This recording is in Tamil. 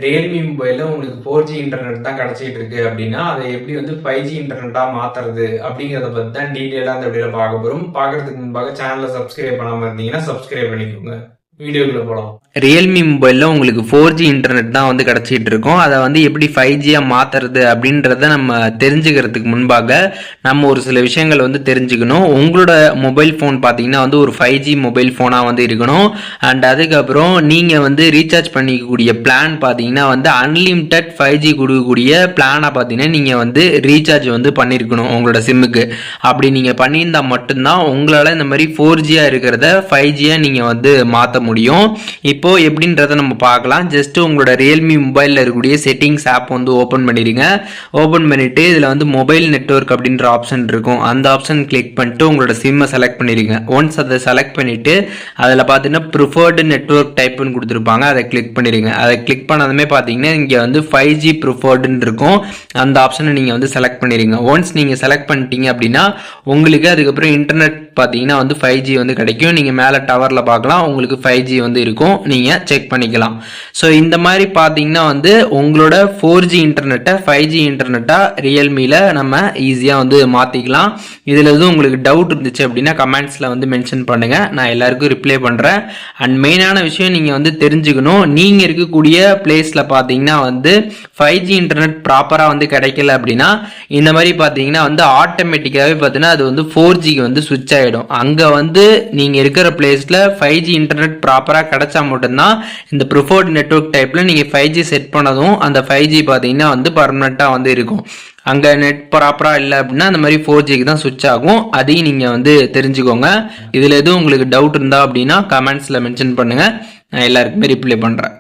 ரியல்மி மொபைலில் உங்களுக்கு 4G இன்டர்நெட் தான் கிடச்சிட்டு இருக்கு அப்படின்னா அதை எப்படி வந்து 5G இன்டர்நெட்டாக மாற்றுறது அப்படிங்கிறத பற்றி தான் டீட்டெயிலாக அந்த வீடியோவில் பார்க்க போகிறோம். பார்க்கறதுக்கு முன்பாக சேனலை சப்ஸ்கிரைப் பண்ணாமல் இருந்தீங்கன்னா சப்ஸ்கிரைப் பண்ணிக்கோங்க. வீடியோக்குள்ள போகலாம். ரியல்மி மொபைலில் உங்களுக்கு 4G இன்டர்நெட் தான் வந்து கிடச்சிட்டு இருக்கும். அதை வந்து எப்படி 5Gயாக மாற்றுறது அப்படின்றத நம்ம தெரிஞ்சுக்கிறதுக்கு முன்பாக நம்ம ஒரு சில விஷயங்கள் வந்து தெரிஞ்சுக்கணும். உங்களோட மொபைல் ஃபோன் பார்த்தீங்கன்னா வந்து ஒரு 5G மொபைல் ஃபோனாக வந்து இருக்கணும். அண்ட் அதுக்கப்புறம் நீங்கள் வந்து ரீசார்ஜ் பண்ணிக்கக்கூடிய பிளான் பார்த்தீங்கன்னா வந்து அன்லிமிட்டட் 5G கொடுக்கக்கூடிய பிளானாக பார்த்தீங்கன்னா நீங்கள் வந்து ரீசார்ஜ் வந்து பண்ணியிருக்கணும் உங்களோட சிம்முக்கு. அப்படி நீங்கள் பண்ணியிருந்தால் மட்டும்தான் உங்களால் இந்த மாதிரி 4Gயாக இருக்கிறத 5Gயாக நீங்கள் வந்து மாற்ற முடியும். இப்போ எப்படின்றத நம்ம பார்க்கலாம். ஜஸ்ட் உங்களோட ரியல்மி மொபைலில் இருக்கக்கூடிய செட்டிங்ஸ் ஆப் வந்து ஓப்பன் பண்ணிடுங்க. ஓப்பன் பண்ணிட்டு இதில் வந்து மொபைல் நெட்வொர்க் அப்படின்ற ஆப்ஷன் இருக்கும். அந்த ஆப்ஷன் கிளிக் பண்ணிட்டு உங்களோட சிம்மை செலக்ட் பண்ணிடுங்க. ஒன்ஸ் அதை செலக்ட் பண்ணிட்டு அதில் பார்த்தீங்கன்னா ப்ரிஃபர்டு நெட்வொர்க் டைப்னு கொடுத்துருப்பாங்க. அதை கிளிக் பண்ணிடுங்க. அதை கிளிக் பண்ணதுமே பார்த்தீங்கன்னா இங்கே வந்து 5G ப்ரிஃபர்டுன்னு இருக்கும். அந்த ஆப்ஷனை நீங்கள் வந்து செலக்ட் பண்ணிடுங்க. ஒன்ஸ் நீங்கள் செலக்ட் பண்ணிட்டீங்க அப்படின்னா உங்களுக்கு அதுக்கப்புறம் இன்டர்நெட் பார்த்தீங்கன்னா வந்து 5G வந்து கிடைக்கும். நீங்கள் மேலே டவரில் பார்க்கலாம், உங்களுக்கு 5G வந்து இருக்கும், நீங்கள் செக் பண்ணிக்கலாம். ஸோ இந்த மாதிரி பார்த்தீங்கன்னா வந்து உங்களோட 4G இன்டர்நெட்டை 5G இன்டர்நெட்டாக ரியல்மியில் நம்ம ஈஸியாக வந்து மாற்றிக்கலாம். இதில் எதுவும் உங்களுக்கு டவுட் இருந்துச்சு அப்படின்னா கமெண்ட்ஸில் வந்து மென்ஷன் பண்ணுங்கள், நான் எல்லாருக்கும் ரிப்ளை பண்ணுறேன். அண்ட் மெயினான விஷயம் நீங்கள் வந்து தெரிஞ்சுக்கணும், நீங்கள் இருக்கக்கூடிய பிளேஸில் பார்த்தீங்கன்னா வந்து 5G இன்டர்நெட் ப்ராப்பராக வந்து கிடைக்கல அப்படின்னா இந்த மாதிரி பார்த்தீங்கன்னா வந்து ஆட்டோமேட்டிக்காகவே பார்த்தீங்கன்னா அது வந்து 4Gக்கு வந்து சுவிட்ச் ஆகிடும். அங்கே வந்து நீங்கள் இருக்கிற பிளேஸில் 5G இன்டர்நெட் ப்ராப்பராக கிடைச்சா மட்டும்தான் இந்த ப்ரிஃபர்ட் நெட்வொர்க் டைப்பில் நீங்கள் 5G செட் பண்ணதும் அந்த 5G பார்த்தீங்கன்னா வந்து பர்மனெண்ட்டாக வந்து இருக்கும். அங்கே நெட் ப்ராப்பராக இல்லை அப்படின்னா அந்த மாதிரி 4Gக்கு தான் சுவிட்ச் ஆகும். அதையும் நீங்கள் வந்து தெரிஞ்சுக்கோங்க. இதில் எதுவும் உங்களுக்கு டவுட் இருந்தால் அப்படின்னா கமெண்ட்ஸில் மென்ஷன் பண்ணுங்கள், நான் எல்லாருக்குமே ரிப்ளை பண்ணுறேன்.